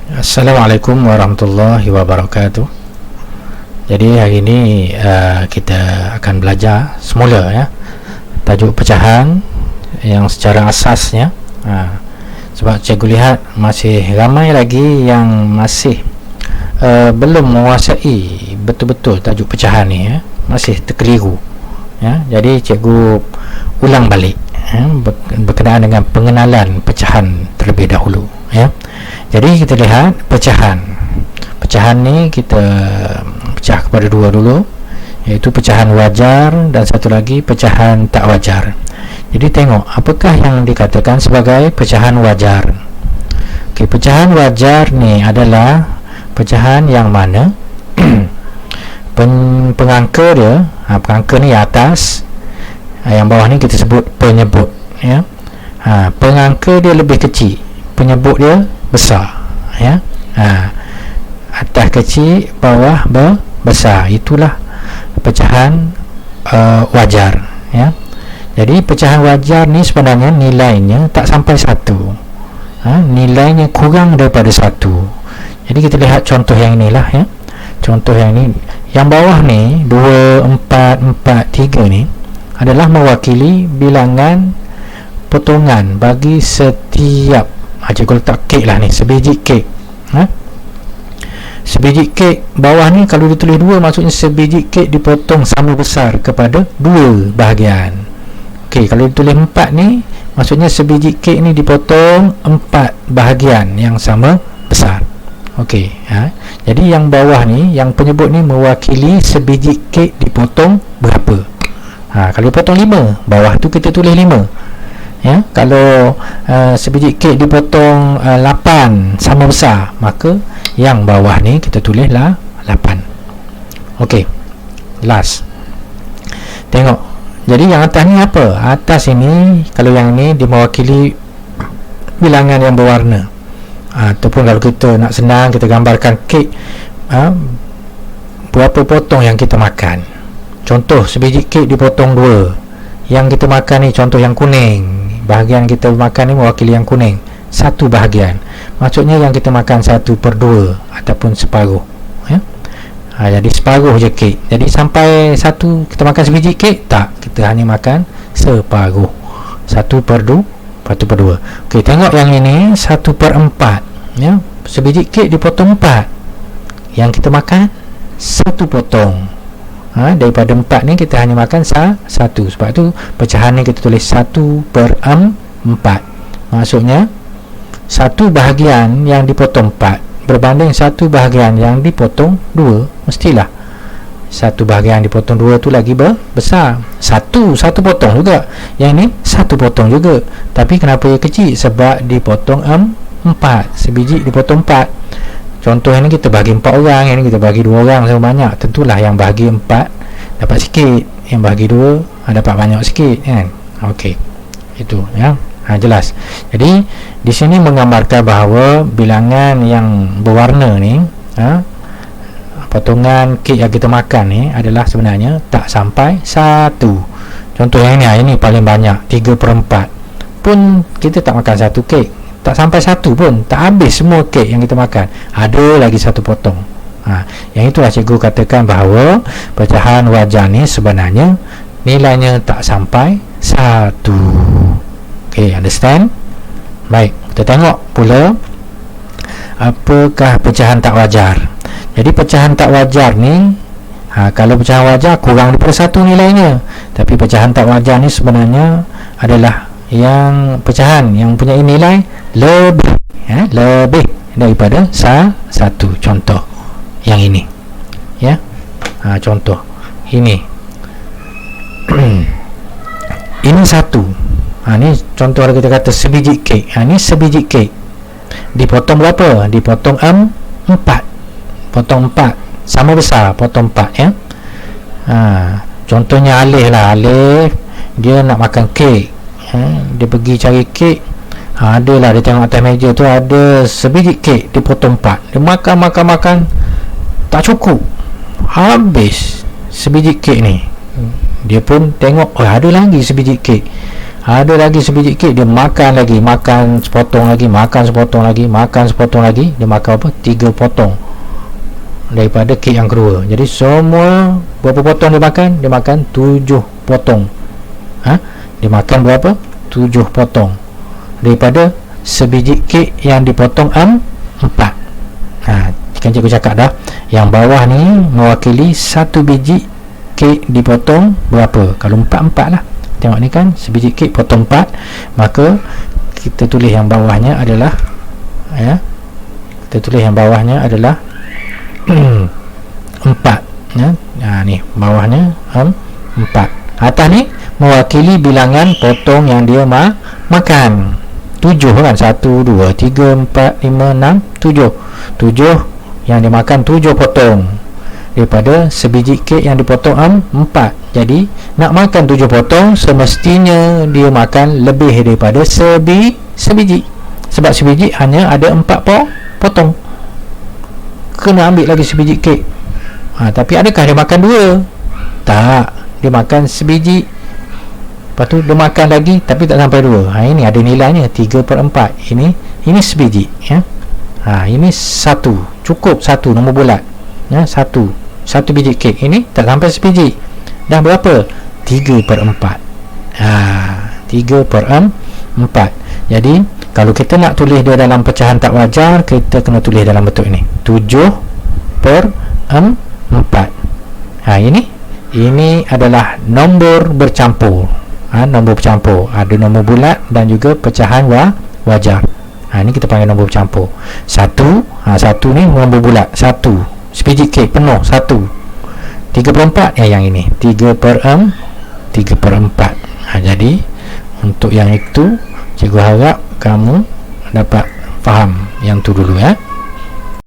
Assalamualaikum warahmatullahi wabarakatuh. Jadi hari ini kita akan belajar semula ya tajuk pecahan yang secara asasnya. Sebab cikgu lihat masih ramai lagi yang masih belum menguasai betul-betul tajuk pecahan ni ya, masih terkeliru ya. Jadi cikgu ulang balik ya, berkenaan dengan pengenalan pecahan terlebih dahulu ya. Jadi kita lihat pecahan ni kita pecah kepada dua dulu, iaitu pecahan wajar dan satu lagi pecahan tak wajar. Jadi tengok apakah yang dikatakan sebagai pecahan wajar. Okey, pecahan wajar ni adalah pecahan yang mana pengangka dia, pengangka ni atas, yang bawah ni kita sebut penyebut ya. Pengangka dia lebih kecil, penyebut dia besar ya. Atas kecil, bawah besar, itulah pecahan wajar ya. Jadi pecahan wajar ni sebenarnya nilainya tak sampai 1, nilainya kurang daripada 1. Jadi kita lihat contoh yang inilah ya. Contoh yang ini, yang bawah ni 2, 4, 4, 3 ni adalah mewakili bilangan potongan bagi setiap, cikgu letak kek lah ni, sebiji kek. Sebiji kek bawah ni kalau ditulis 2, maksudnya sebiji kek dipotong sama besar kepada 2 bahagian. Okey, kalau ditulis 4 ni, maksudnya sebiji kek ni dipotong 4 bahagian yang sama besar. Okey, jadi yang bawah ni, yang penyebut ni mewakili sebiji kek dipotong berapa. Kalau dipotong 5, bawah tu kita tulis 5 ya. Kalau sebiji kek dipotong 8 sama besar, maka yang bawah ni kita tulislah 8. Okey, jelas. Tengok, jadi yang atas ni apa? Atas ini, kalau yang ni dia mewakili bilangan yang berwarna, ataupun kalau kita nak senang, kita gambarkan kek, berapa potong yang kita makan. Contoh, sebiji kek dipotong 2, yang kita makan ni contoh yang kuning, bahagian kita makan ni mewakili yang kuning, 1 bahagian, maksudnya yang kita makan 1/2 ataupun separuh ya. Jadi separuh je kek. Jadi sampai 1 kita makan sebiji kek, tak, kita hanya makan separuh, 1/2. Okey, tengok yang ini 1/4 ya. Sebiji kek dipotong 4, yang kita makan 1 potong. Daripada 4 ni kita hanya makan 1. Sebab tu pecahan ni kita tulis 1/4. Maksudnya 1 bahagian yang dipotong 4 berbanding 1 bahagian yang dipotong 2. Mestilah 1 bahagian dipotong 2 tu lagi besar. 1 potong juga, yang ni 1 potong juga. Tapi kenapa ia kecil? Sebab dipotong 4, sebiji dipotong 4. Contoh ini kita bagi 4 orang, yang ni kita bagi 2 orang sama banyak. Tentulah yang bagi 4 dapat sikit, yang bagi 2 dapat banyak sikit kan. Okey, itu ya. Jelas. Jadi di sini menggambarkan bahawa bilangan yang berwarna ni, potongan kek yang kita makan ni adalah sebenarnya tak sampai 1. Contoh yang ini paling banyak, 3/4 pun kita tak makan 1 kek, tak sampai 1 pun, tak habis semua kek yang kita makan, ada lagi 1 potong. Yang itulah cikgu katakan bahawa pecahan wajar ni sebenarnya nilainya tak sampai 1. Okay, understand? Baik, kita tengok pula apakah pecahan tak wajar. Jadi pecahan tak wajar ni, kalau pecahan wajar kurang daripada 1 nilainya. Tapi pecahan tak wajar ni sebenarnya adalah yang pecahan yang punya nilai lebih daripada 1. Contoh yang ini ya. Contoh ini ini 1. Ni contoh kita kata sebiji kek. Ni sebiji kek dipotong berapa? Dipotong 4. Potong 4 sama besar, potong 4 ya. Contohnya Alif lah. Alif dia nak makan kek, dia pergi cari kek. Adalah dia tengok atas meja tu ada sebiji kek dipotong 4. Dia makan tak cukup, habis sebiji kek ni. Dia pun tengok, ada lagi sebiji kek. Ada lagi sebiji kek, dia makan lagi, makan sepotong lagi, makan sepotong lagi, makan sepotong lagi. Dia makan apa? 3 potong daripada kek yang kedua. Jadi semua berapa potong dia makan? Dia makan 7 potong. Dia makan berapa? 7 potong daripada sebiji kek yang dipotong 4. Kan cikgu cakap dah, yang bawah ni mewakili satu biji kek dipotong berapa? Kalau 4 lah. Tengok ni kan, sebiji kek potong 4, maka kita tulis yang bawahnya adalah kita tulis yang bawahnya adalah 4 ya. Ni bawahnya 4. Atas ni mewakili bilangan potong yang dia makan. 7 kan, 1, 2, 3, 4, 5, 6, 7 yang dia makan 7 potong daripada sebiji kek yang dipotong 4. Jadi nak makan 7 potong, semestinya dia makan lebih daripada sebiji. Sebab sebiji hanya ada 4 potong. Kena ambil lagi sebiji kek. Tapi adakah dia makan 2? Tak, dia makan sebiji. Lepas tu dia makan lagi tapi tak sampai 2. Ini ada nilainya 3/4. Ini sebiji ya. Ini 1. Cukup 1 nombor bulat. Ya, 1 biji kek. Ini tak sampai sebiji. Dah berapa? 3/4. 3/4. Jadi kalau kita nak tulis dia dalam pecahan tak wajar, kita kena tulis dalam bentuk ini, 7/4. Ini adalah nombor bercampur. Nombor bercampur, ada nombor bulat dan juga pecahan wajar. Ini kita panggil nombor bercampur. 1 ni nombor bulat, 1 sebiji kek penuh, 1. 3/4 yang ini 3/4. Jadi untuk yang itu, cikgu harap kamu dapat faham yang tu dulu ya.